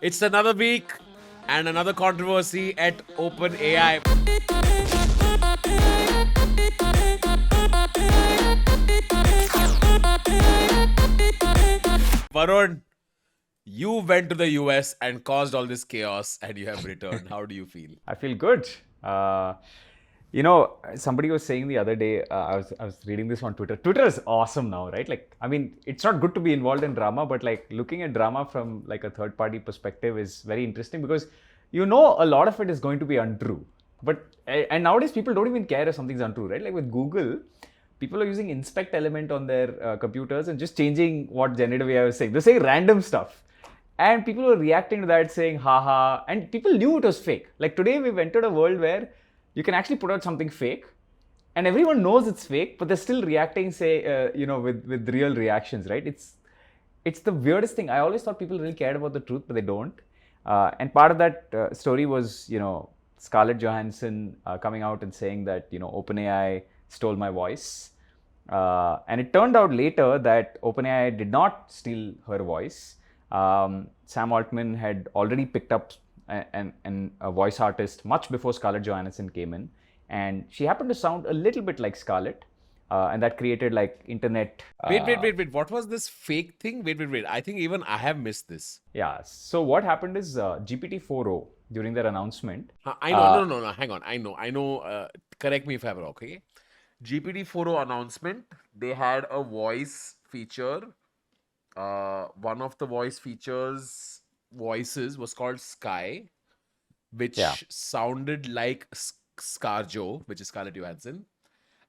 It's another week and another controversy at OpenAI. Varun, you went to the US and caused all this chaos and you have returned. How do you feel? I feel good. Somebody was saying the other day, I was reading this on Twitter. Twitter is awesome now, right? Like, I mean, it's not good to be involved in drama, but like looking at drama from like a third party perspective is very interesting because a lot of it is going to be untrue. And nowadays people don't even care if something's untrue, right? Like with Google, people are using inspect element on their computers and just changing what generative AI was saying. They're saying random stuff. And people were reacting to that saying, haha. And people knew it was fake. Like today, we've entered a world where you can actually put out something fake and everyone knows it's fake, but they're still reacting, with real reactions, right? It's the weirdest thing. I always thought people really cared about the truth, but they don't. And part of that story was, Scarlett Johansson coming out and saying that, OpenAI stole my voice. And it turned out later that OpenAI did not steal her voice. Sam Altman had already picked up a voice artist much before Scarlett Johansson came in, and she happened to sound a little bit like Scarlett, and that created like internet. Wait. What was this fake thing? Wait. I think even I have missed this. Yeah. So what happened is GPT-4o during their announcement. I know. No. Hang on. I know. Correct me if I'm wrong. Okay. GPT-4o announcement. They had a voice feature. One of the voices was called Sky, which sounded like Scarjo, which is Scarlett Johansson.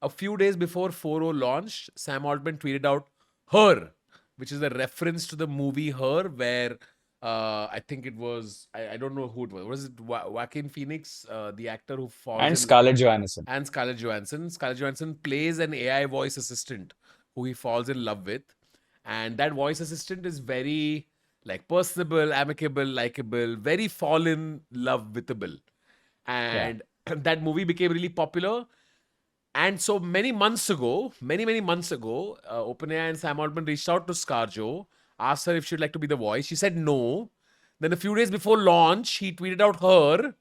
A few days before 4.0 launched, Sam Altman tweeted out Her, which is a reference to the movie Her, where I think it was, I don't know who it was. Was it Joaquin Phoenix, the actor who falls And Scarlett Johansson. And Scarlett Johansson. Scarlett Johansson plays an AI voice assistant who he falls in love with. And that voice assistant is very like personable, amicable, likable, very fall in love withable. And that movie became really popular. And so many months ago, OpenAI and Sam Altman reached out to ScarJo, asked her if she'd like to be the voice. She said no. Then a few days before launch, he tweeted out Her.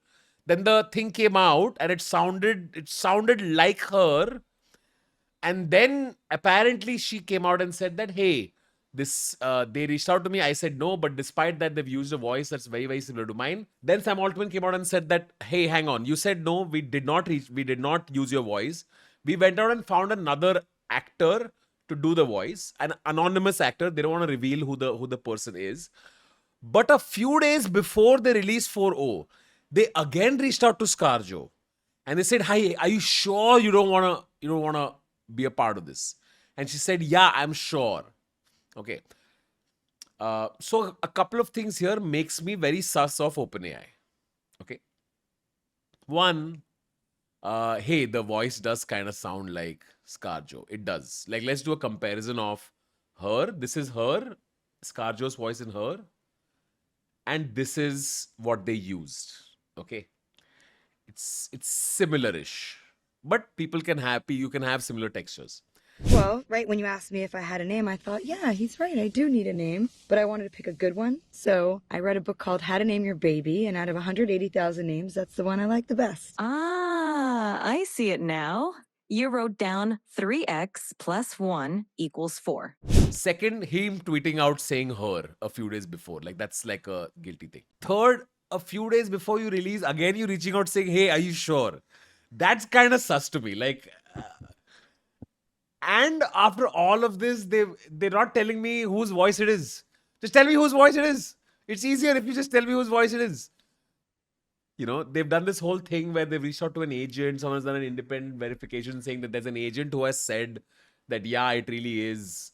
Then the thing came out and it sounded like her. And then apparently she came out and said that, hey, they reached out to me. I said no, but despite that, they've used a voice that's very, very similar to mine. Then Sam Altman came out and said that, hey, hang on, you said no, we did not use your voice. We went out and found another actor to do the voice, an anonymous actor. They don't want to reveal who the person is. But a few days before they released 4.0, they again reached out to ScarJo and they said, hi, are you sure you don't wanna be a part of this? And she said, yeah, I'm sure. Okay. So a couple of things here makes me very sus of OpenAI. Okay. One, hey, the voice does kind of sound like ScarJo. It does. Like, let's do a comparison of Her. This is Her, ScarJo's voice in Her. And this is what they used. Okay. It's similar-ish. But you can have similar textures. Well, right when you asked me if I had a name, I thought, yeah, he's right. I do need a name, but I wanted to pick a good one. So I read a book called How to Name Your Baby, and out of 180,000 names, that's the one I like the best. Ah, I see it now. You wrote down 3x plus 1 equals 4. Second, him tweeting out saying Her a few days before. Like, that's like a guilty thing. Third, a few days before you release, again, you reaching out saying, hey, are you sure? That's kind of sus to me. Like... And after all of this, they're not telling me whose voice it is. Just tell me whose voice it is. It's easier if you just tell me whose voice it is. They've done this whole thing where they've reached out to an agent. Someone's done an independent verification saying that there's an agent who has said that, yeah, it really is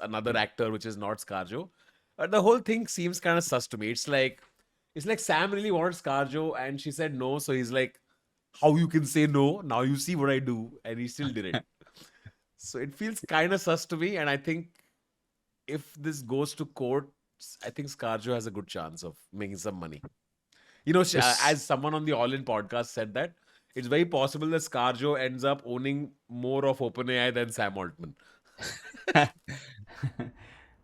another actor, which is not ScarJo. The whole thing seems kind of sus to me. It's like Sam really wanted ScarJo and she said no. So he's like, how you can say no? Now you see what I do. And he still did it. So it feels kind of sus to me. And I think if this goes to court, I think ScarJo has a good chance of making some money. As someone on the All In podcast said that, it's very possible that ScarJo ends up owning more of OpenAI than Sam Altman.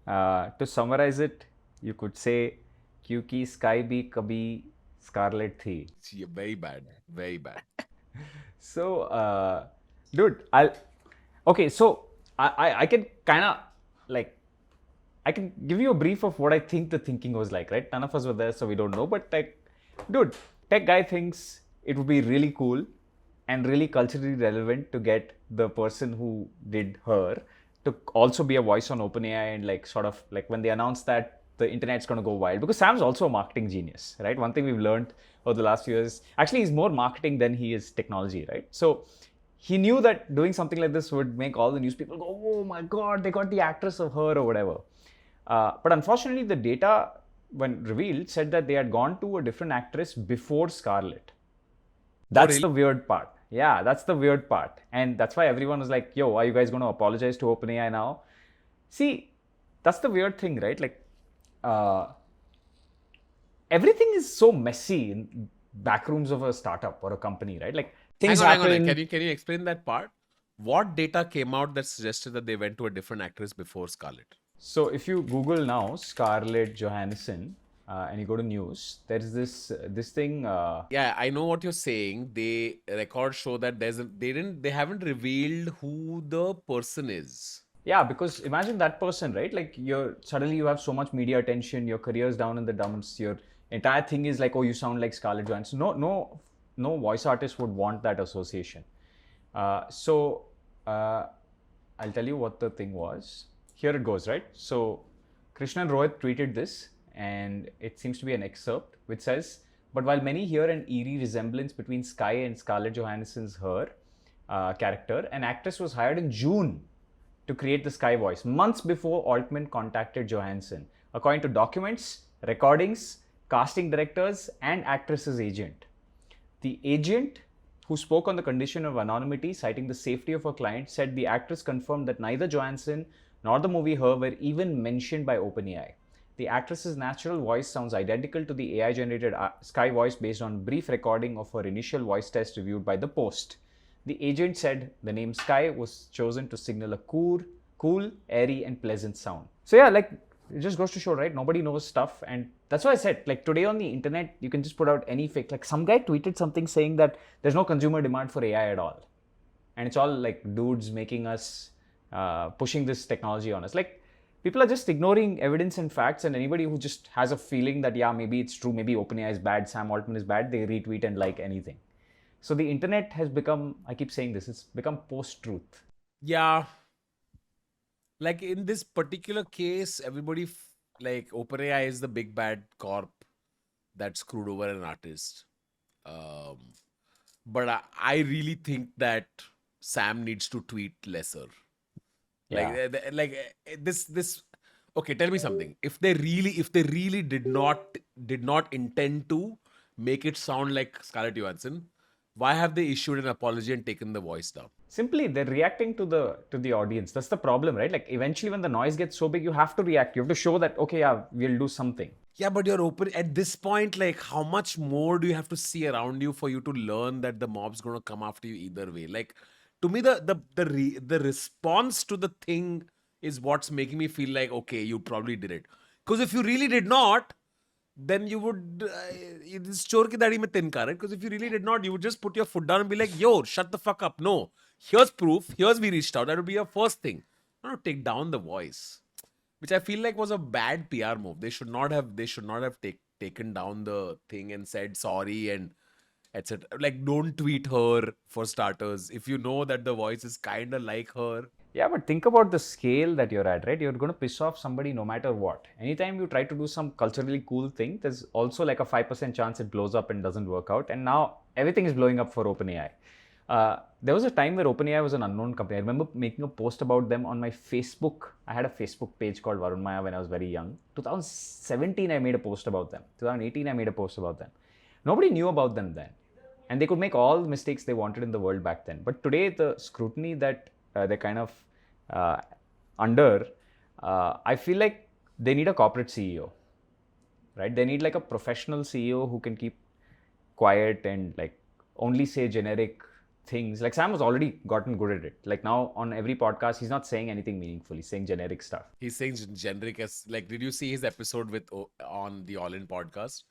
To summarize it, you could say क्योंकि Sky भी कभी Scarlett थी. Yeah, very bad. Very bad. So, dude, okay, so I can kind of like, I can give you a brief of what I think the thinking was like, right? None of us were there, so we don't know. But like, dude, tech guy thinks it would be really cool and really culturally relevant to get the person who did her to also be a voice on OpenAI, and like sort of like when they announced that the internet's going to go wild, because Sam's also a marketing genius, right? One thing we've learned over the last few years, actually he's more marketing than he is technology, right? So he knew that doing something like this would make all the news people go, oh my god, they got the actress of her or whatever. But unfortunately, the data, when revealed, said that they had gone to a different actress before Scarlett. That's really? the weird part. Yeah, that's the weird part. And that's why everyone was like, yo, are you guys going to apologize to OpenAI now? See, that's the weird thing, right? Like, everything is so messy in backrooms of a startup or a company, right? Like, things Hang on. happen. Can you explain that part? What data came out that suggested that they went to a different actress before Scarlett? So if you Google now Scarlett Johansson and you go to news, there is this thing. Yeah, I know what you're saying. They records show that they haven't revealed who the person is. Yeah, because imagine that person, right? Like suddenly you have so much media attention, your career's down in the dumps, your entire thing is like, oh, you sound like Scarlett Johansson. No voice artist would want that association. So I'll tell you what the thing was. Here it goes, right? So Krishnan Rohit tweeted this, and it seems to be an excerpt which says, but while many hear an eerie resemblance between Sky and Scarlett Johansson's her character, an actress was hired in June to create the Sky voice, months before Altman contacted Johansson, according to documents, recordings, casting directors, and actress's agent. The agent, who spoke on the condition of anonymity, citing the safety of her client, said the actress confirmed that neither Johansson nor the movie Her were even mentioned by OpenAI. The actress's natural voice sounds identical to the AI-generated Sky voice based on brief recording of her initial voice test reviewed by The Post. The agent said the name Sky was chosen to signal a cool, airy, and pleasant sound. So yeah, like, it just goes to show, right? Nobody knows stuff, and that's why I said, like, today on the internet, you can just put out any fake. Like, some guy tweeted something saying that there's no consumer demand for AI at all, and it's all like dudes making us pushing this technology on us. Like, people are just ignoring evidence and facts, and anybody who just has a feeling that, yeah, maybe it's true, maybe OpenAI is bad, Sam Altman is bad, they retweet and like anything. So the internet has become, I keep saying this, it's become post-truth. Yeah. Like in this particular case, everybody like OpenAI is the big bad corp that screwed over an artist. But I really think that Sam needs to tweet lesser. Yeah. This. Okay, tell me something. If they really did not intend to make it sound like Scarlett Johansson, why have they issued an apology and taken the voice down? Simply, they're reacting to the audience. That's the problem, right? Like, eventually when the noise gets so big, you have to react. You have to show that, okay, yeah, we'll do something. Yeah, but you're open at this point. Like, how much more do you have to see around you for you to learn that the mob's gonna come after you either way? Like, to me, the response to the thing is what's making me feel like, okay, you probably did it. Because if you really did not, then you would it's chor ki dadi mein tinka, right? Because if you really did not, you would just put your foot down and be like, yo, shut the fuck up. No, here's proof. Here's we reached out. That would be your first thing. Not to take down the voice, which I feel like was a bad PR move. They should not have taken down the thing and said sorry and etc. Like, don't tweet her for starters. If you know that the voice is kind of like her. Yeah, but think about the scale that you're at, right? You're going to piss off somebody no matter what. Anytime you try to do some culturally cool thing, there's also like a 5% chance it blows up and doesn't work out. And now everything is blowing up for OpenAI. There was a time where OpenAI was an unknown company. I remember making a post about them on my Facebook. I had a Facebook page called Varun Maya when I was very young. 2017, I made a post about them. 2018, I made a post about them. Nobody knew about them then. And they could make all the mistakes they wanted in the world back then. But today, the scrutiny that they're kind of under, I feel like they need a corporate CEO, right? They need like a professional CEO who can keep quiet and like only say generic things. Like Sam has already gotten good at it. Like now on every podcast, he's not saying anything meaningful. He's saying generic stuff. He's saying generic as like. Did you see his episode with on the All In podcast?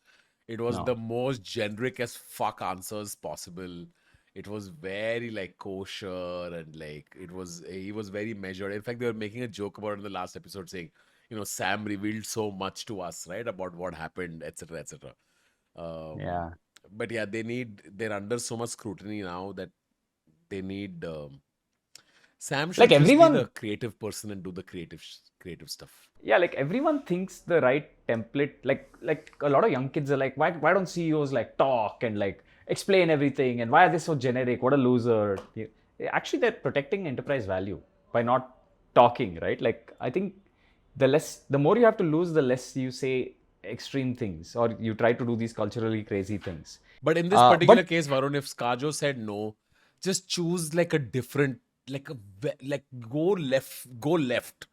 It was No. the most generic as fuck answers possible. It was very like kosher and like it was he was very measured. In fact, they were making a joke about it in the last episode, saying, Sam revealed so much to us, right, about what happened, etc., etc. Yeah. But yeah, they're under so much scrutiny now that they need Sam Like should just be the everyone, creative person and do the creative stuff. yeah, like everyone thinks the right template. Like a lot of young kids are like, why don't CEOs like talk and like explain everything, and why are they so generic? What a loser. Actually, they're protecting enterprise value by not talking, right? Like I think the more you have to lose, the less you say extreme things or you try to do these culturally crazy things. But in this particular But case, Varun, if Skajo said no, just choose like a different, like go left, go left.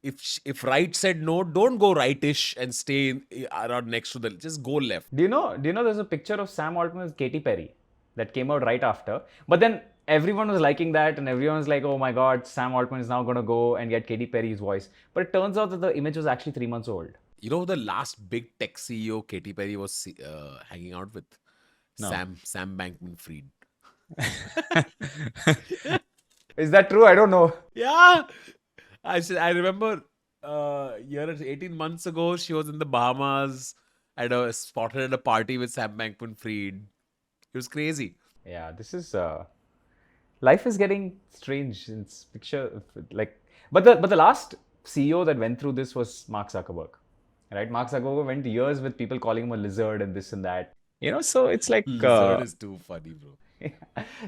If right said no, don't go rightish and stay around next to the. Just go left. do you know there's a picture of Sam Altman with Katy Perry that came out right after, but then everyone was liking that and everyone was like, oh my god, Sam Altman is now going to go and get Katy Perry's voice. But it turns out that the image was actually 3 months old. You know the last big tech CEO Katy Perry was hanging out with? No. Sam Bankman-Fried. Is that true? I don't know. Yeah. I remember year 18 months ago, she was in the Bahamas. Spotted at a party with Sam Bankman-Fried. It was crazy. Yeah, this is life is getting strange. It's picture like, but the last CEO that went through this was Mark Zuckerberg, right? Mark Zuckerberg went years with people calling him a lizard and this and that. So it's like Lizard is too funny, bro.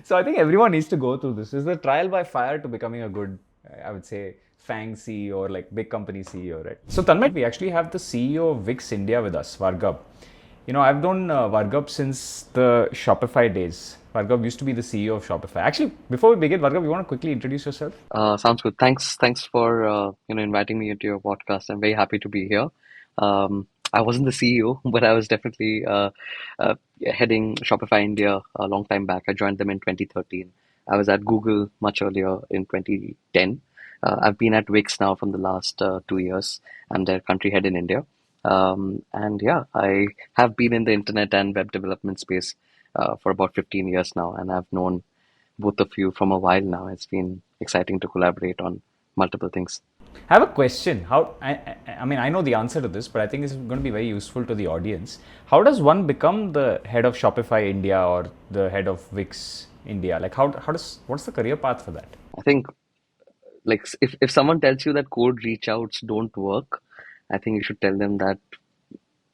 so I think everyone needs to go through this. It's the trial by fire to becoming a good, I would say, FANG CEO or like big company CEO, right? So Tanmay, we actually have the CEO of Wix India with us, Vargab. I've known Vargab since the Shopify days. Vargab used to be the CEO of Shopify. Actually, before we begin, Vargab, you want to quickly introduce yourself? Sounds good. Thanks for inviting me into your podcast. I'm very happy to be here. I wasn't the CEO, but I was definitely heading Shopify India a long time back. I joined them in 2013. I was at Google much earlier in 2010. I've been at Wix now from the last 2 years. I'm their country head in India. And yeah, I have been in the internet and web development space for about 15 years now, and I've known both of you from a while now. It's been exciting to collaborate on multiple things. I have a question. I mean, I know the answer to this, but I think it's going to be very useful to the audience. How does one become the head of Shopify India or the head of Wix India? Like, what's the career path for that? I think like if someone tells you that cold reach outs don't work, I think you should tell them that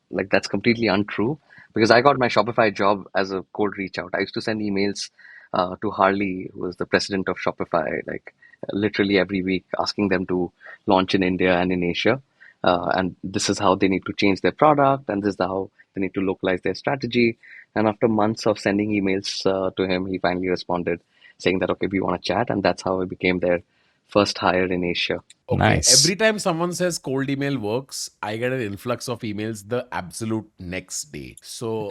like that's completely untrue, because I got my Shopify job as a cold reach out. I used to send emails to Harley, who was the president of Shopify, like literally every week, asking them to launch in India and in Asia. And this is how they need to change their product, and this is how they need to localize their strategy. And after months of sending emails to him, he finally responded saying that, okay, we want to chat. And that's how I became their first hire in Asia. Okay. Nice. Every time someone says cold email works, I get an influx of emails the absolute next day. So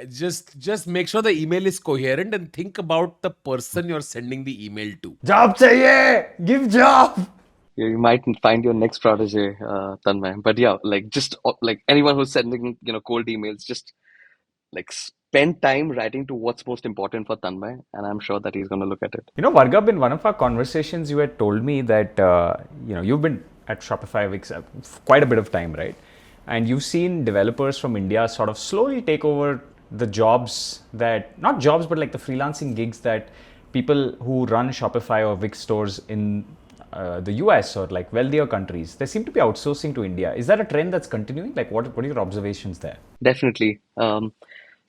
just make sure the email is coherent and think about the person you're sending the email to. Job chahiye! Give job! You might find your next protege, Tanmay. But yeah, like just like anyone who's sending cold emails, just like spend time writing to what's most important for Tanmay, and I'm sure that he's going to look at it. Vargab, in one of our conversations, you had told me that, you've been at Shopify Wix quite a bit of time, right? And you've seen developers from India sort of slowly take over the jobs not jobs, but like the freelancing gigs that people who run Shopify or Wix stores in the US or like wealthier countries, they seem to be outsourcing to India. Is that a trend that's continuing? Like, what are your observations there? Definitely.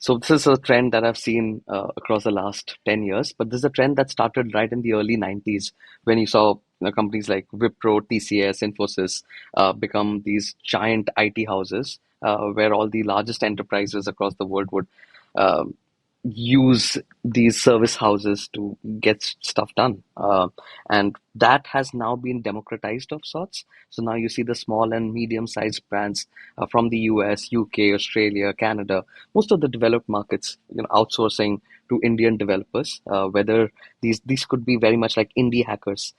So this is a trend that I've seen across the last 10 years, but this is a trend that started right in the early 90s when you saw companies like Wipro, TCS, Infosys become these giant IT houses where all the largest enterprises across the world would use these service houses to get stuff done. And that has now been democratized of sorts. So now you see the small and medium-sized brands from the US, UK, Australia, Canada, most of the developed markets, outsourcing to Indian developers. Whether these could be very much like indie hackers,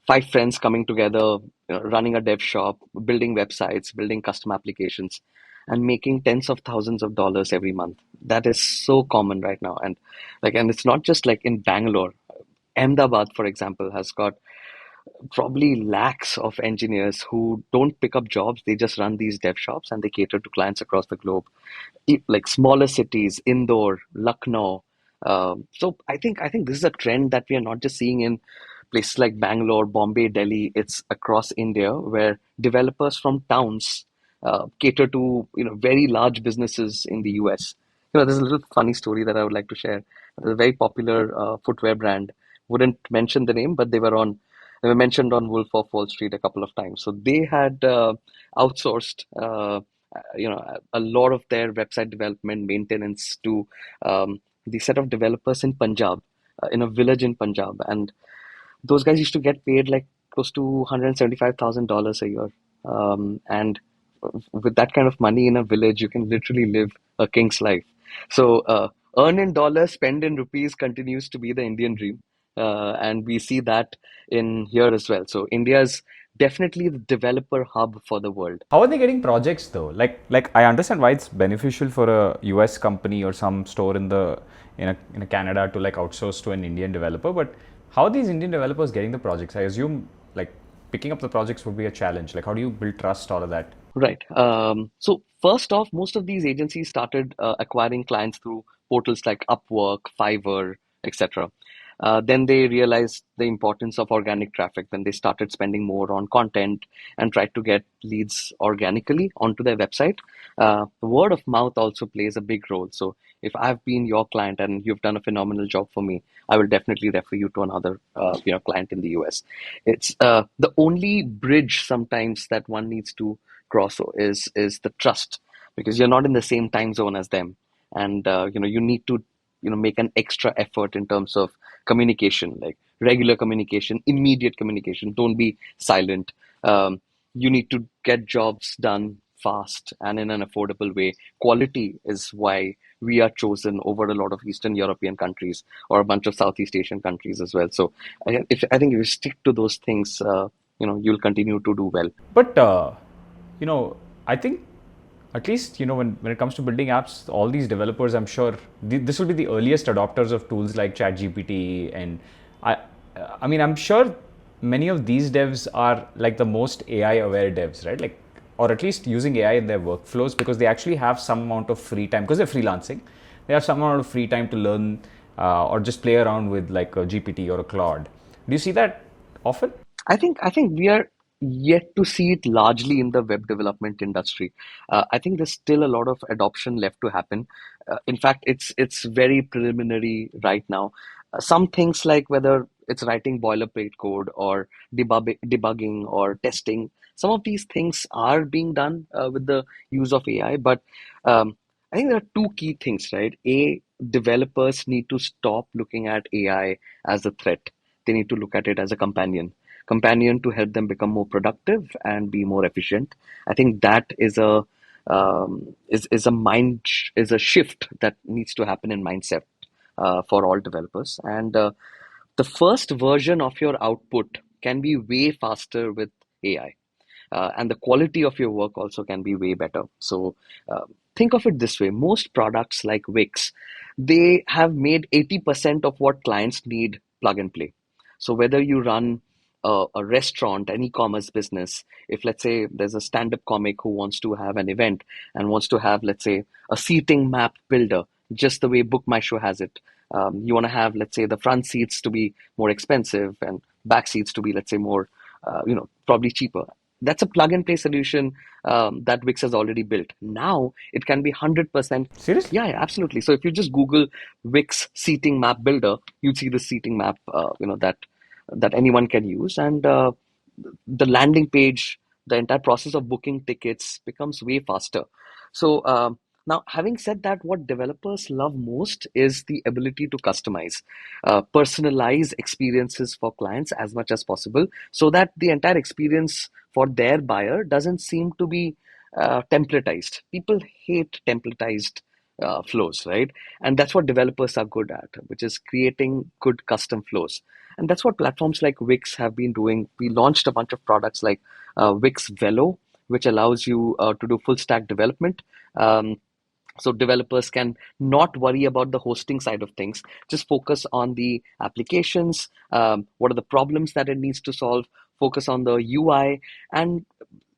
five friends coming together, running a dev shop, building websites, building custom applications, and making tens of thousands of dollars every month. That is so common right now, and it's not just like in Bangalore. Ahmedabad, for example, has got probably lakhs of engineers who don't pick up jobs. They just run these dev shops and they cater to clients across the globe, like smaller cities, Indore, Lucknow. So I think this is a trend that we are not just seeing in places like Bangalore, Bombay, Delhi. It's across India where developers from towns cater to very large businesses in the US. There's a little funny story that I would like to share. There's a very popular footwear brand. Wouldn't mention the name, but they were mentioned on Wolf of Wall Street a couple of times. So they had outsourced a lot of their website development maintenance to the set of developers in Punjab, in a village in Punjab, and those guys used to get paid like close to $175,000 a year. And with that kind of money in a village, you can literally live a king's life. So earn in dollars, spend in rupees continues to be the Indian dream. And we see that in here as well. So India is definitely the developer hub for the world. How are they getting projects though? Like I understand why it's beneficial for a US company or some store in a Canada to like outsource to an Indian developer, but how are these Indian developers getting the projects? I assume like picking up the projects would be a challenge. Like how do you build trust, all of that? Right. So first off, most of these agencies started acquiring clients through portals like Upwork, Fiverr, etc. Then they realized the importance of organic traffic. Then they started spending more on content and tried to get leads organically onto their website. Word of mouth also plays a big role. So if I've been your client and you've done a phenomenal job for me, I will definitely refer you to another client in the US. It's the only bridge sometimes that one needs to cross is the trust, because you're not in the same time zone as them, and you need to make an extra effort in terms of communication, like regular communication, immediate communication. Don't be silent. You need to get jobs done fast and in an affordable way. Quality is why we are chosen over a lot of Eastern European countries or a bunch of Southeast Asian countries as well. So I think if you stick to those things, you'll continue to do well. But you know, I think at least when it comes to building apps, all these developers, I'm sure this will be the earliest adopters of tools like ChatGPT, and I I mean I'm sure many of these devs are like the most AI aware devs, right? Like, or at least using AI in their workflows because they actually have some amount of free time because they're freelancing. They have some amount of free time to learn or just play around with like a GPT or a Claude. Do you see that often? I think we are yet to see it largely in the web development industry. I think there's still a lot of adoption left to happen. In fact, it's very preliminary right now. Some things like whether it's writing boilerplate code or debugging or testing, some of these things are being done with the use of AI. But I think there are two key things, right? Developers need to stop looking at AI as a threat. They need to look at it as a companion to help them become more productive and be more efficient. I think that is a shift that needs to happen in mindset for all developers. And the first version of your output can be way faster with AI, and the quality of your work also can be way better. So think of it this way: most products like Wix, they have made 80% of what clients need plug and play. So whether you run a restaurant, an e-commerce business, if let's say there's a stand-up comic who wants to have an event and wants to have, let's say, a seating map builder, just the way Book My Show has it. You want to have, let's say, the front seats to be more expensive and back seats to be, let's say, more, probably cheaper. That's a plug and play solution that Wix has already built. Now it can be 100%. Seriously? Yeah, yeah, absolutely. So if you just Google Wix seating map builder, you'd see the seating map, that anyone can use, and the landing page, the entire process of booking tickets becomes way faster. So Now, having said that, what developers love most is the ability to customize, personalize experiences for clients as much as possible, so that the entire experience for their buyer doesn't seem to be templatized. People hate templatized flows, right? And that's what developers are good at, which is creating good custom flows. And that's what platforms like Wix have been doing. We launched a bunch of products like Wix Velo, which allows you to do full stack development. So developers can not worry about the hosting side of things, just focus on the applications, what are the problems that it needs to solve, focus on the UI, and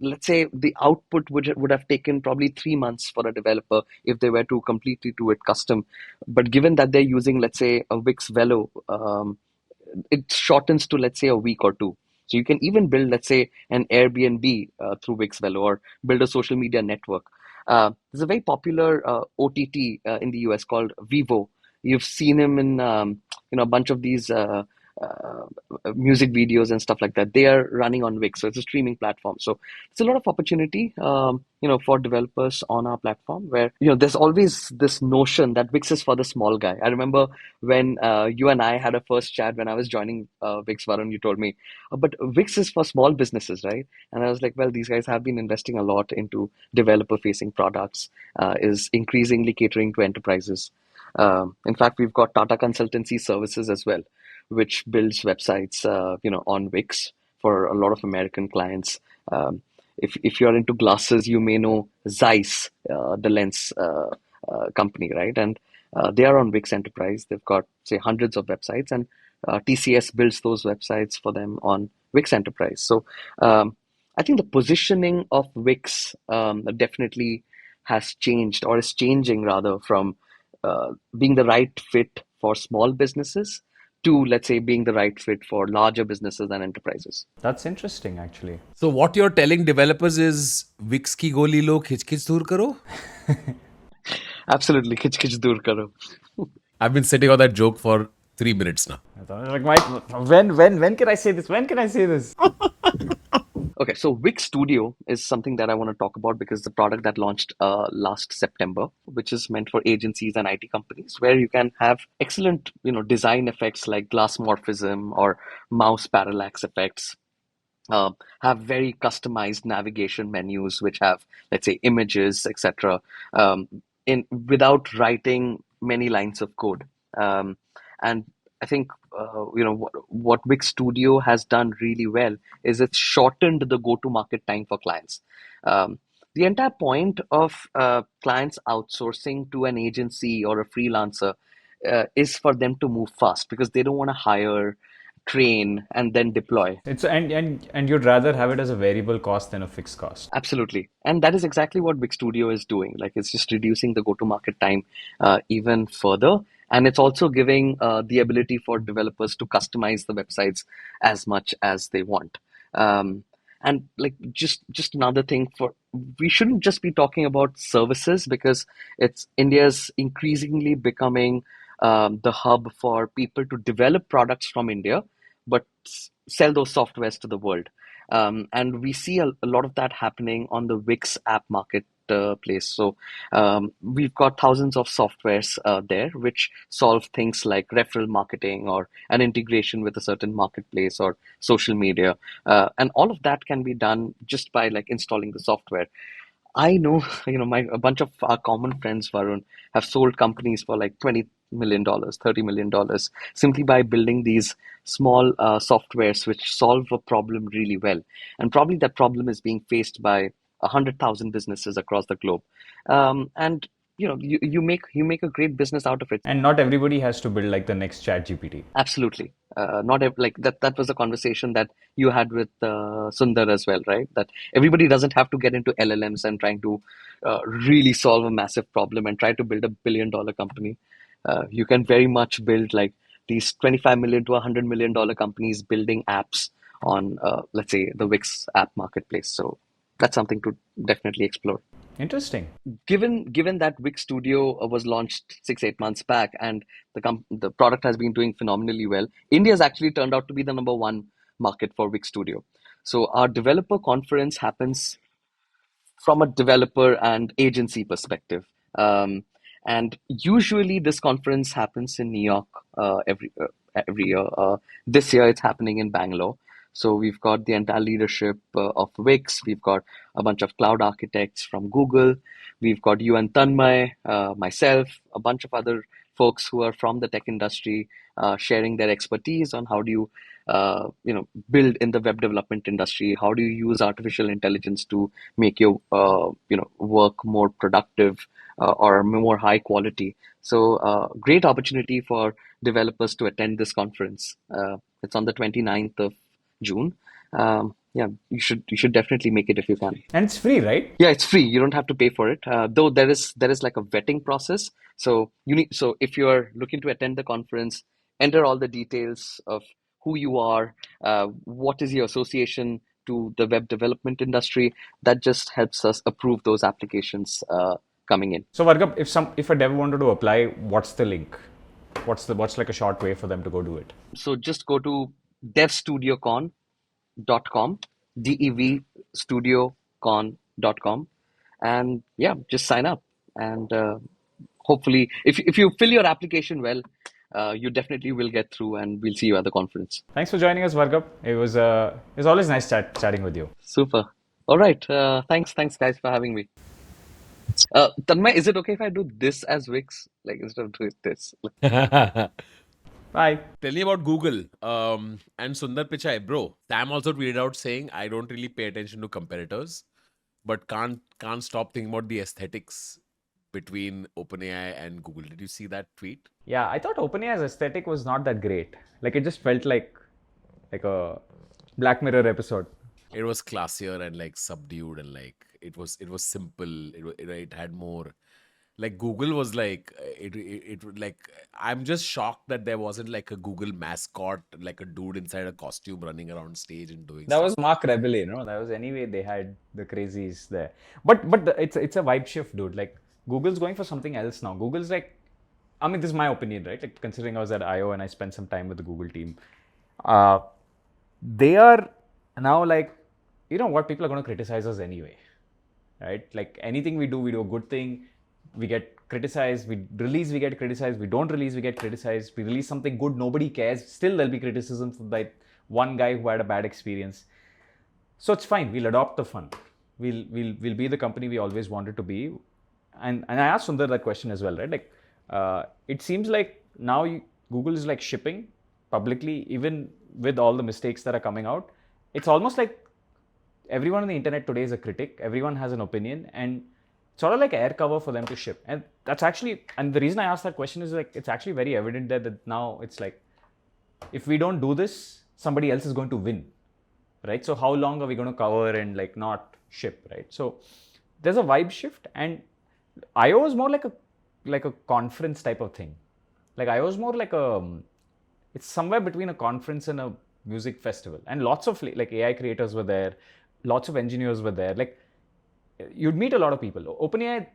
let's say the output would have taken probably 3 months for a developer if they were to completely do it custom. But given that they're using, let's say, a Wix Velo, it shortens to, let's say, a week or two. So you can even build, let's say, an Airbnb through Wix Velo, or build a social media network. There's a very popular OTT in the US called Vivo. You've seen him in a bunch of these uh, music videos and stuff like that. They are running on Wix, so it's a streaming platform. So it's a lot of opportunity, for developers on our platform. Where there's always this notion that Wix is for the small guy. I remember when you and I had a first chat when I was joining Wix, Varun. You told me, but Wix is for small businesses, right? And I was like, well, these guys have been investing a lot into developer-facing products. Is increasingly catering to enterprises. In fact, we've got Tata Consultancy Services as well, which builds websites, on Wix for a lot of American clients. If you're into glasses, you may know Zeiss, the lens company, right? And they are on Wix Enterprise. They've got, say, hundreds of websites, and TCS builds those websites for them on Wix Enterprise. So I think the positioning of Wix definitely has changed, or is changing rather, from being the right fit for small businesses to, let's say, being the right fit for larger businesses and enterprises. That's interesting, actually. So what you're telling developers is Wix ki goli lo khich khich dur karo? Absolutely, khich khich dur karo. I've been sitting on that joke for 3 minutes now. I thought, like, when can I say this? When can I say this? Okay, so Wix Studio is something that I want to talk about, because the product that launched last September, which is meant for agencies and IT companies, where you can have excellent, design effects like glass morphism or mouse parallax effects. Have very customized navigation menus, which have, let's say, images, etc. In without writing many lines of code. And I think what Wix Studio has done really well is it's shortened the go-to-market time for clients. The entire point of clients outsourcing to an agency or a freelancer is for them to move fast, because they don't want to hire, train, and then deploy. It's and you'd rather have it as a variable cost than a fixed cost. Absolutely. And that is exactly what Wix Studio is doing. Like, it's just reducing the go-to-market time even further. And it's also giving the ability for developers to customize the websites as much as they want. And like, just another thing, we shouldn't just be talking about services, because India's increasingly becoming the hub for people to develop products from India, but sell those softwares to the world. And we see a lot of that happening on the Wix app marketplace. So we've got thousands of softwares there, which solve things like referral marketing, or an integration with a certain marketplace or social media. And all of that can be done just by, like, installing the software. I know, a bunch of our common friends, Varun, have sold companies for like $20 million, $30 million, simply by building these small softwares which solve a problem really well. And probably that problem is being faced by 100,000 businesses across the globe. And you make a great business out of it. And not everybody has to build like the next chat GPT. Absolutely. Not like that was a conversation that you had with Sundar as well, right? That everybody doesn't have to get into LLMs and trying to really solve a massive problem and try to build a billion-dollar company. You can very much build like these 25 million to $100 million companies building apps on, let's say, the Wix app marketplace. So that's something to definitely explore. Interesting. Given that Wix Studio was launched 6-8 months back, and the product has been doing phenomenally well, India has actually turned out to be the number one market for Wix Studio. So our developer conference happens from a developer and agency perspective. And usually this conference happens in New York every year. This year it's happening in Bangalore. So we've got the entire leadership of Wix. We've got a bunch of cloud architects from Google. We've got you and Tanmay, myself, a bunch of other folks who are from the tech industry, sharing their expertise on how do you, build in the web development industry. How do you use artificial intelligence to make your, work more productive or more high quality? So, great opportunity for developers to attend this conference. It's on the 29th of June. Yeah, you should definitely make it if you can. And it's free, right? Yeah, it's free. You don't have to pay for it. Though there is like a vetting process. So if you're looking to attend the conference, enter all the details of who you are, what is your association to the web development industry. That just helps us approve those applications coming in. So Vargab, if a dev wanted to apply, what's the link? What's like a short way for them to go do it? So just go to devstudiocon.com, devstudiocon.com, and yeah, just sign up. And hopefully, if you fill your application well, you definitely will get through, and we'll see you at the conference. Thanks for joining us, Vargab. It was always nice chatting with you. Super. All right. Thanks guys for having me. Tanmay, is it okay if I do this as Wix, like instead of doing this? Bye. Tell me about Google and Sundar Pichai, bro. Sam also tweeted out saying, "I don't really pay attention to competitors, but can't stop thinking about the aesthetics between OpenAI and Google." Did you see that tweet? Yeah, I thought OpenAI's aesthetic was not that great. Like it just felt like a Black Mirror episode. It was classier and like subdued, and like it was simple. It had more. Like Google was like like I'm just shocked that there wasn't like a Google mascot, like a dude inside a costume running around stage and doing That stuff. was Mark Rebelli, no? That was anyway. They had the crazies there, but it's a vibe shift, dude. Like Google's going for something else now. Google's like, I mean, this is my opinion, right? Like considering I was at I/O and I spent some time with the Google team, they are now like, you know what? People are going to criticize us anyway, right? Like anything we do a good thing, we get criticized. We release, we get criticized. We don't release, we get criticized. We release something good, nobody cares. Still, there'll be criticism from like one guy who had a bad experience. So it's fine. We'll adopt the fun. We'll be the company we always wanted to be. And I asked Sundar that question as well, right? Like, it seems like now Google is like shipping publicly, even with all the mistakes that are coming out. It's almost like everyone on the internet today is a critic. Everyone has an opinion, and sort of like air cover for them to ship. And that's actually, and the reason I asked that question is like, it's actually very evident there that now it's like, if we don't do this, somebody else is going to win, right? So how long are we going to cover and like not ship, right? So there's a vibe shift, and I/O is more like a conference type of thing. Like I/O is more like it's somewhere between a conference and a music festival. And lots of like AI creators were there, lots of engineers were there. Like you'd meet a lot of people. OpenAI,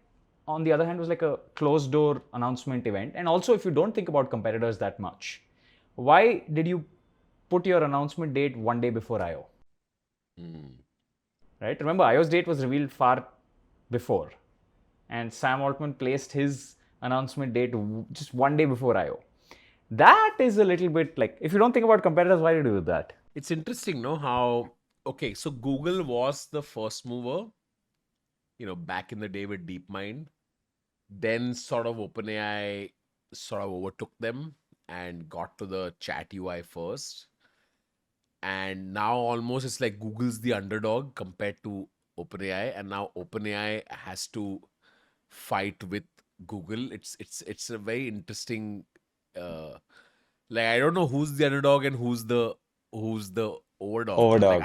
on the other hand, was like a closed door announcement event. And also, if you don't think about competitors that much, why did you put your announcement date one day before I/O? Right? Remember, I/O's date was revealed far before. And Sam Altman placed his announcement date just one day before I/O. That is a little bit like, if you don't think about competitors, why did you do that? It's interesting, no? How, okay, so Google was the first mover, back in the day with DeepMind. Then sort of OpenAI sort of overtook them and got to the chat UI first. And now almost it's like Google's the underdog compared to OpenAI. And now OpenAI has to fight with Google. It's a very interesting, like I don't know who's the underdog and who's the overdog. Like,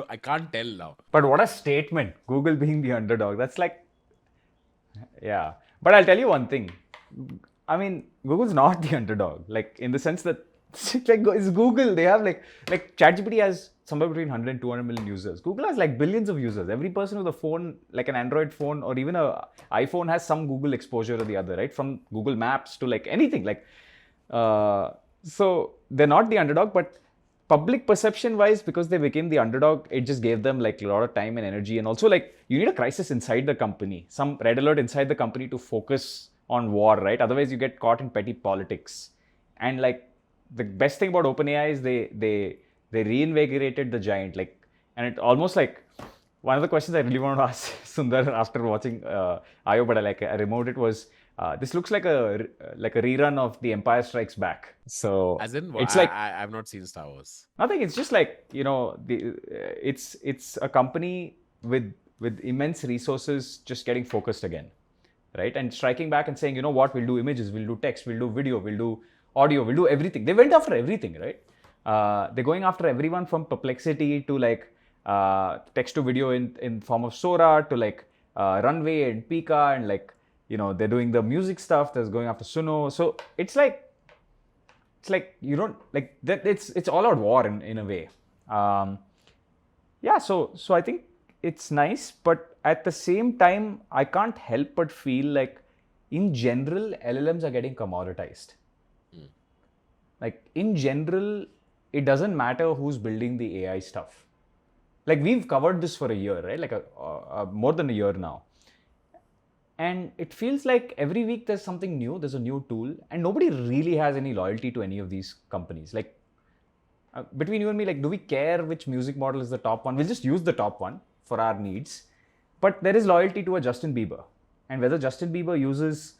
I can't tell now. But what a statement, Google being the underdog. That's like, yeah. But I'll tell you one thing. I mean, Google's not the underdog. Like in the sense that it's Google. They have like ChatGPT has somewhere between 100 and 200 million users. Google has like billions of users. Every person with a phone, like an Android phone or even a iPhone, has some Google exposure or the other, right? From Google Maps to like anything. Like, so they're not the underdog, but public perception wise, because they became the underdog, it just gave them like a lot of time and energy. And also, like, you need a crisis inside the company, some red alert inside the company to focus on war, right? Otherwise, you get caught in petty politics. And like, the best thing about OpenAI is they reinvigorated the giant. Like, and it almost like one of the questions I really want to ask Sundar after watching IO, but I removed it, was this looks like a rerun of The Empire Strikes Back. So As in, it's like I've not seen Star Wars. nothing. It's just like, you know, it's a company with immense resources just getting focused again, right? And striking back and saying, you know what, we'll do images, we'll do text, we'll do video, we'll do audio, we'll do everything. They went after everything, right? They're going after everyone from Perplexity to like text to video in form of Sora to like Runway and Pika, and like, you know, they're doing the music stuff. That's going after Suno. So it's like you don't like that. It's all out war in a way. Yeah. So I think it's nice, but at the same time, I can't help but feel like in general LLMs are getting commoditized. Like in general, it doesn't matter who's building the AI stuff. Like we've covered this for a year, right? Like more than a year now. And it feels like every week there's something new, there's a new tool, and nobody really has any loyalty to any of these companies. Like between you and me, like, do we care which music model is the top one? We'll just use the top one for our needs. But there is loyalty to a Justin Bieber. And whether Justin Bieber uses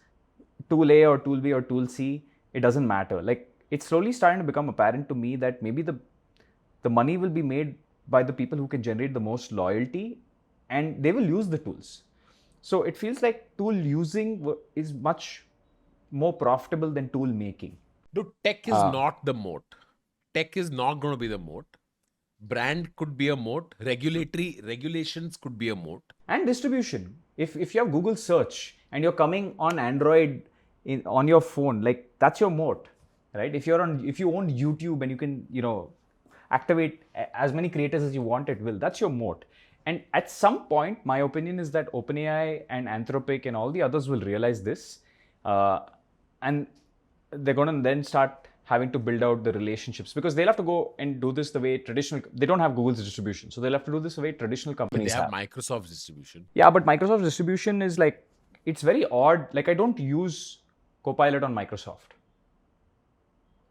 tool A or tool B or tool C, it doesn't matter. Like, it's slowly starting to become apparent to me that maybe the money will be made by the people who can generate the most loyalty, and they will use the tools. So it feels like tool using is much more profitable than tool making. Dude, tech is not the moat. Tech is not going to be the moat. Brand could be a moat. Regulations could be a moat. And distribution. If you have Google search and you're coming on Android on your phone, like, that's your moat, right? If you own YouTube and you can, you know, activate as many creators as you want at will, that's your moat. And at some point, my opinion is that OpenAI and Anthropic and all the others will realize this, and they're going to then start having to build out the relationships, because they'll have to go and do this the way traditional. They don't have Google's distribution, so they'll have to do this the way traditional companies They have Microsoft's distribution. Yeah, but Microsoft's distribution is like, it's very odd. Like, I don't use Copilot on Microsoft.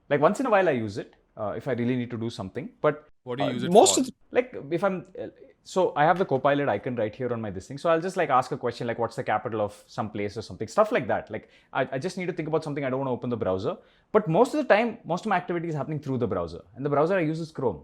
Like, once in a while I use it if I really need to do something. But what do you use it most for? Of like, if I'm so I have the Copilot icon right here on my this thing. So I'll just like ask a question like, what's the capital of some place or something, stuff like that. Like, I just need to think about something. I don't want to open the browser. But most of the time, most of my activity is happening through the browser, and the browser I use is Chrome.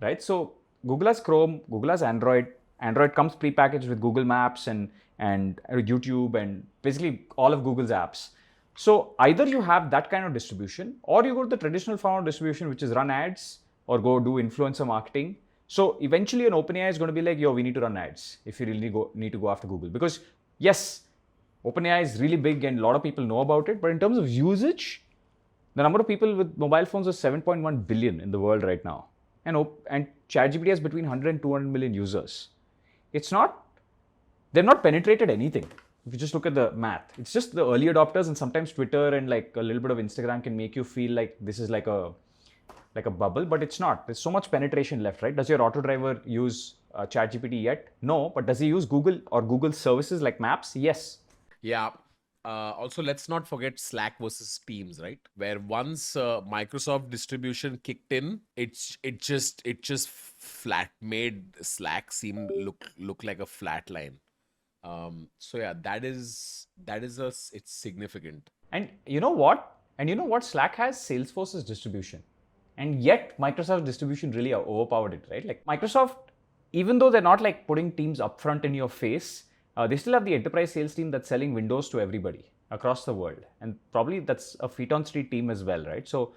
Right? So Google has Chrome, Google has Android. Android comes prepackaged with Google Maps and YouTube and basically all of Google's apps. So either you have that kind of distribution, or you go to the traditional form of distribution, which is run ads or go do influencer marketing. So eventually an OpenAI is going to be like, yo, we need to run ads if you really need to go after Google. Because yes, OpenAI is really big and a lot of people know about it. But in terms of usage, the number of people with mobile phones is 7.1 billion in the world right now. And ChatGPT has between 100 and 200 million users. They've not penetrated anything. If you just look at the math, it's just the early adopters, and sometimes Twitter and like a little bit of Instagram can make you feel like this is like a bubble, but it's not. There's so much penetration left, right? Does your auto driver use ChatGPT yet? No, but does he use Google or Google services like Maps? Yes. Yeah. Also, let's not forget Slack versus Teams, right? Where once Microsoft distribution kicked in, it just flat made Slack look like a flat line. So yeah, it's significant. And you know what? Slack has Salesforce's distribution. And yet Microsoft's distribution really overpowered it, right? Like Microsoft, even though they're not like putting Teams upfront in your face, they still have the enterprise sales team that's selling Windows to everybody across the world. And probably that's a feet on street team as well, right? So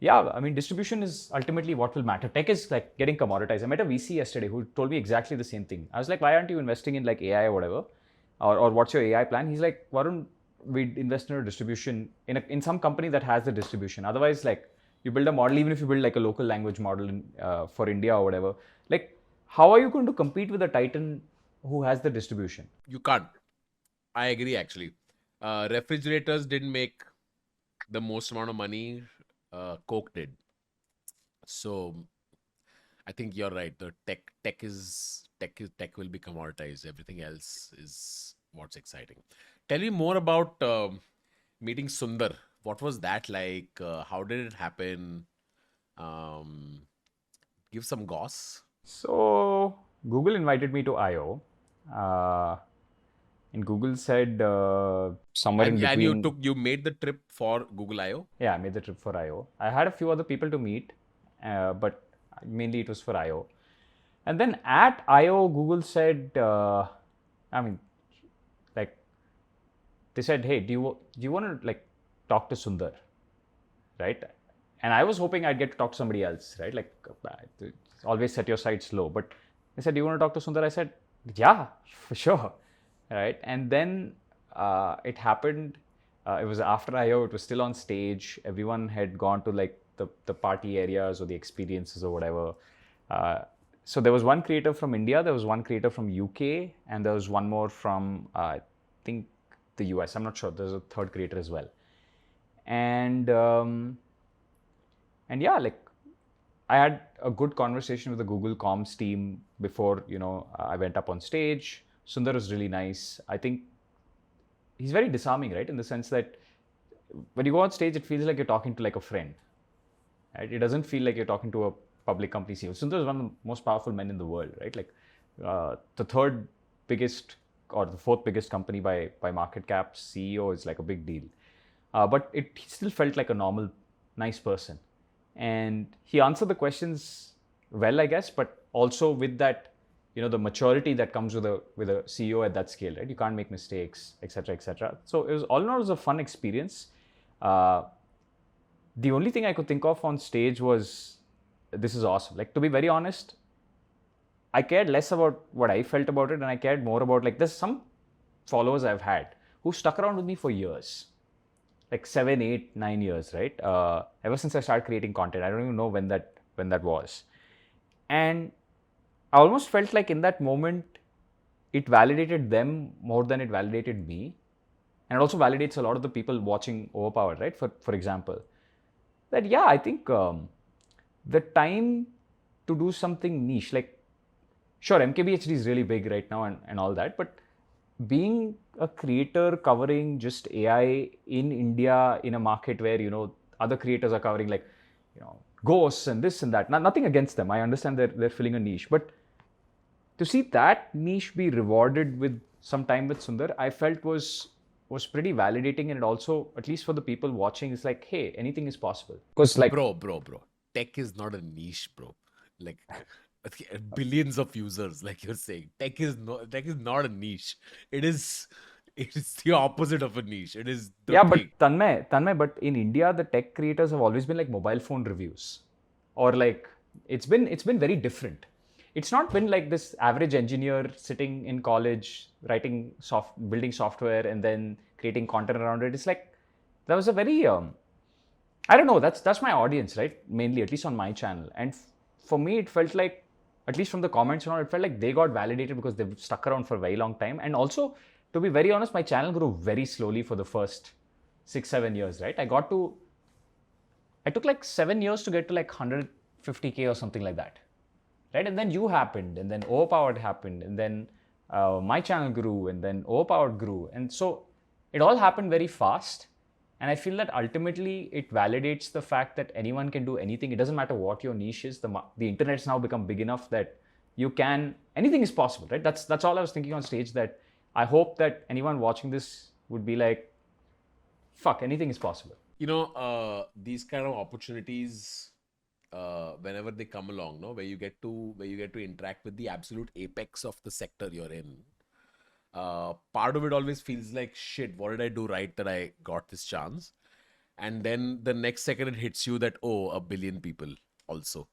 yeah, I mean, distribution is ultimately what will matter. Tech is like getting commoditized. I met a VC yesterday who told me exactly the same thing. I was like, why aren't you investing in like AI or whatever? Or what's your AI plan? He's like, Varun, we invest in a distribution in some company that has the distribution. Otherwise, like, you build a model, even if you build like a local language model for India or whatever, like, how are you going to compete with a titan who has the distribution? You can't. I agree, actually. Refrigerators didn't make the most amount of money. Coke did. So I think you're right. The tech will be commoditized. Everything else is what's exciting. Tell me more about meeting Sundar. What was that like? How did it happen? Um, give some goss. So Google invited me to I/O, uh, and Google said somewhere in And between. you made the trip for Google I/O. Yeah, I made the trip for I/O. I had a few other people to meet, but mainly it was for I/O. And then at I/O, Google said, I mean, like they said, hey, do you want to like talk to Sundar, right? And I was hoping I'd get to talk to somebody else, right? Like always set your sights low. But they said, do you want to talk to Sundar? I said, yeah, for sure, right? And then it happened. It was after I/O. It was still on stage. Everyone had gone to like the party areas or the experiences or whatever. So there was one creator from India, there was one creator from UK, and there was one more from I think the US. I'm not sure. There's a third creator as well. And yeah, like I had a good conversation with the Google Comms team before I went up on stage. Sundar was really nice. I think he's very disarming, right? In the sense that when you go on stage, it feels like you're talking to like a friend. Right? It doesn't feel like you're talking to a public company CEO. Sundar is one of the most powerful men in the world, right? Like the third biggest or the fourth biggest company by market cap CEO is like a big deal. But he still felt like a normal, nice person. And he answered the questions well, I guess, but also with that, the maturity that comes with a CEO at that scale, right? You can't make mistakes, etc., etc. So it was all in all, it was a fun experience. The only thing I could think of on stage was, this is awesome. Like, to be very honest, I cared less about what I felt about it, and I cared more about, like, there's some followers I've had who stuck around with me for years, like 7, 8, 9 years, right? Ever since I started creating content. I don't even know when that was. And I almost felt like in that moment, it validated them more than it validated me. And it also validates a lot of the people watching Overpowered, right? For example, that, yeah, I think the time to do something niche, like, sure, MKBHD is really big right now and all that, but being a creator covering just AI in India in a market where, other creators are covering like, ghosts and this and that. Nothing against them. I understand they're filling a niche, but to see that niche be rewarded with some time with Sundar, I felt was pretty validating, and it also, at least for the people watching, is like, hey, anything is possible. Because like, Bro. Tech is not a niche, bro. Like billions of users, like you're saying. Tech is not a niche. It's the opposite of a niche. It is the yeah, thing. but Tanmay, but in India, the tech creators have always been like mobile phone reviews, or like it's been very different. It's not been like this average engineer sitting in college building software and then creating content around it. It's like that was a very I don't know. That's my audience, right? Mainly, at least on my channel. And for me, it felt like, at least from the comments and all, it felt like they got validated because they've stuck around for a very long time. And also, to be very honest, my channel grew very slowly for the first 6, 7 years, right? I took like 7 years to get to like 150K or something like that, right? And then you happened, and then Overpowered happened, and then my channel grew, and then Overpowered grew. And so it all happened very fast. And I feel that ultimately it validates the fact that anyone can do anything. It doesn't matter what your niche is. The internet's now become big enough that anything is possible, right? That's all I was thinking on stage, that I hope that anyone watching this would be like, fuck, anything is possible. These kind of opportunities, whenever they come along, no, where you get to interact with the absolute apex of the sector you're in. Part of it always feels like, shit, what did I do right that I got this chance? And then the next second it hits you that, oh, a billion people also,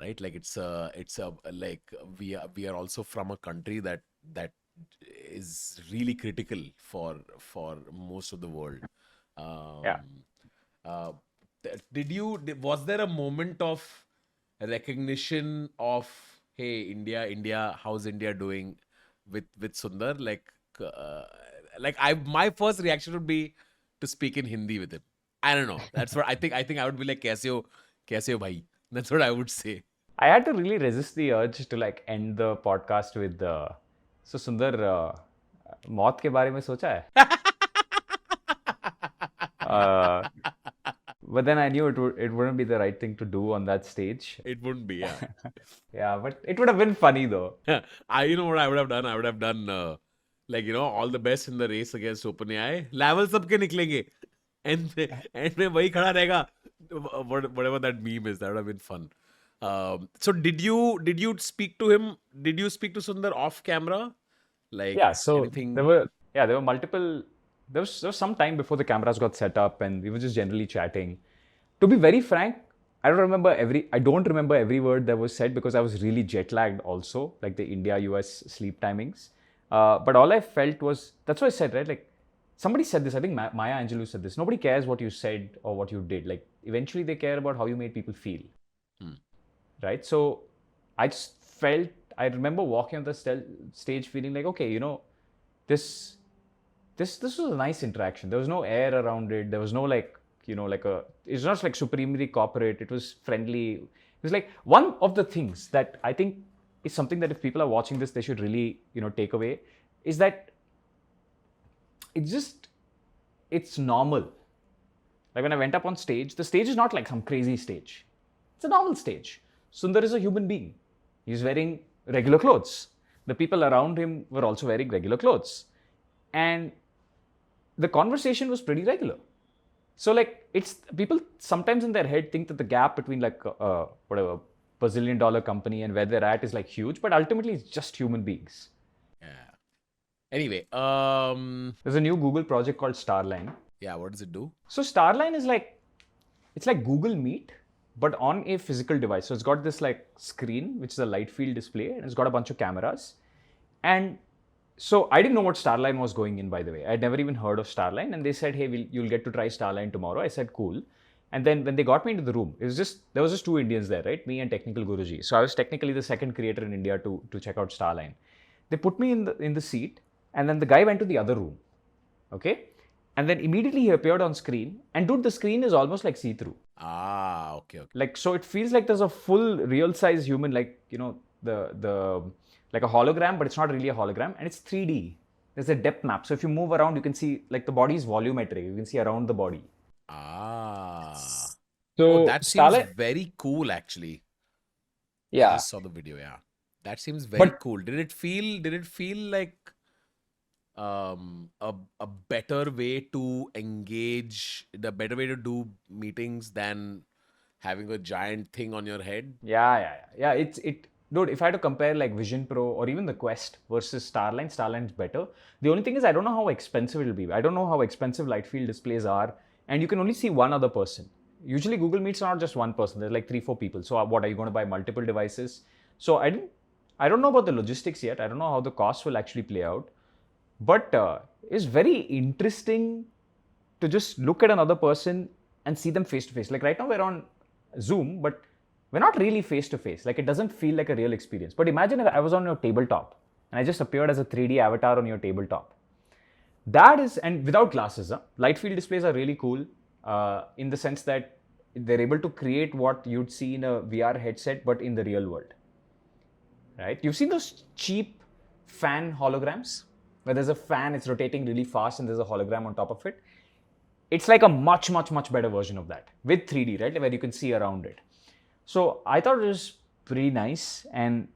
right? Like it's like we are also from a country that is really critical for most of the world. Yeah. Was there a moment of recognition of, hey, India, how's India doing with Sundar? My first reaction would be to speak in Hindi with him. I don't know. That's what I think. I would be like, kaise ho bhai? That's what I would say. I had to really resist the urge to like end the podcast with so Sundar, मौत के बारे में सोचा है? Uh, but then I knew it wouldn't be the right thing to do on that stage. It wouldn't be, yeah. Yeah, but it would have been funny though. You know what I would have done? I would have done all the best in the race against OpenAI. Level सबके निकलेंगे. And में वही खड़ा रहेगा. Whatever that meme is, that would have been fun. So did you speak to him? Did you speak to Sundar off camera? Like Yeah, so anything? there were multiple. There was some time before the cameras got set up, and we were just generally chatting. To be very frank, I don't remember every word that was said because I was really jet lagged also, like the India-US sleep timings. But all I felt was, that's what I said, right? Like somebody said this, I think Maya Angelou said this. Nobody cares what you said or what you did. Like eventually they care about how you made people feel. Right? So I just felt, I remember walking on the stage feeling like, okay, this was a nice interaction. There was no air around it. There was no it's not like supremely corporate. It was friendly. It was like one of the things that I think is something that if people are watching this, they should really, take away is that it's normal. Like when I went up on stage, the stage is not like some crazy stage. It's a normal stage. Sundar is a human being. He's wearing regular clothes. The people around him were also wearing regular clothes. And the conversation was pretty regular. So like it's people sometimes in their head think that the gap between like whatever bazillion-dollar company and where they're at is like huge, but ultimately it's just human beings. Yeah. Anyway, There's a new Google project called Starline. yeah, what does it do? So Starline is it's like Google Meet, but on a physical device. So it's got this like screen, which is a light field display, and it's got a bunch of cameras. And so I didn't know what Starline was going in, by the way. I'd never even heard of Starline. And they said, hey, you'll get to try Starline tomorrow. I said, cool. And then when they got me into the room, there was just two Indians there, right? Me and Technical Guruji. So I was technically the second creator in India to check out Starline. They put me in the seat, and then the guy went to the other room. Okay? And then immediately he appeared on screen. And dude, the screen is almost like see-through. Ah, okay. Like, so it feels like there's a full real size human, like, the like a hologram, but it's not really a hologram, and it's 3D. There's a depth map. So if you move around, you can see like the body is volumetric. You can see around the body. Ah. So that seems very cool, actually. I Yeah. just saw the video, yeah. That seems very cool. Did it feel like a better way to engage, the better way to do meetings than having a giant thing on your head? Yeah. Dude, if I had to compare like Vision Pro or even the Quest versus Starline's better. The only thing is I don't know how expensive it'll be. I don't know how expensive light field displays are, and you can only see one other person. Usually Google Meets are not just one person. There's like 3-4 people. So what, are you going to buy multiple devices? So I don't know about the logistics yet. I don't know how the cost will actually play out. But it's very interesting to just look at another person and see them face to face. Like right now we're on Zoom, but we're not really face to face. Like it doesn't feel like a real experience. But imagine if I was on your tabletop and I just appeared as a 3D avatar on your tabletop. That is, and without glasses, light field displays are really cool in the sense that they're able to create what you'd see in a VR headset, but in the real world. Right? You've seen those cheap fan holograms where there's a fan, it's rotating really fast, and there's a hologram on top of it. It's like a much, much, much better version of that with 3D, right? Where you can see around it. So I thought it was pretty nice. And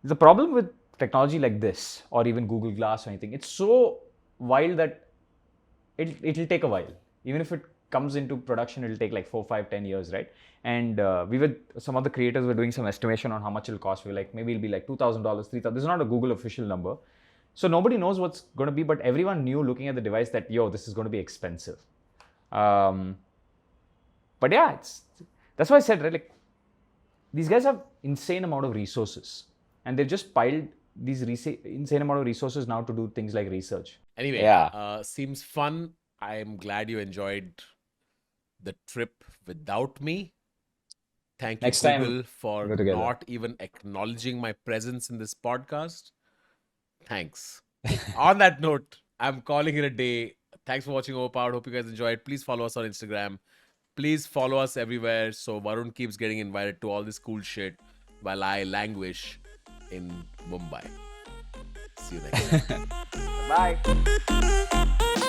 the problem with technology like this, or even Google Glass or anything, it's so wild that it'll take a while. Even if it comes into production, it'll take like 4, 5, 10 years, right? And some of the creators were doing some estimation on how much it'll cost. We were like, maybe it'll be like $2,000, $3,000. This is not a Google official number. So nobody knows what's going to be, but everyone knew looking at the device that, this is going to be expensive. But yeah, that's why I said, right, like these guys have insane amount of resources, and they've just piled these insane amount of resources now to do things like research. Anyway, seems fun. I'm glad you enjoyed the trip without me. Thank you, Next time, Google, for go together. not even acknowledging my presence in this podcast. Thanks. On that note, I'm calling it a day. Thanks for watching Overpowered. Hope you guys enjoyed. Please follow us on Instagram. Please follow us everywhere so Varun keeps getting invited to all this cool shit while I languish in Mumbai. See you next time. Bye.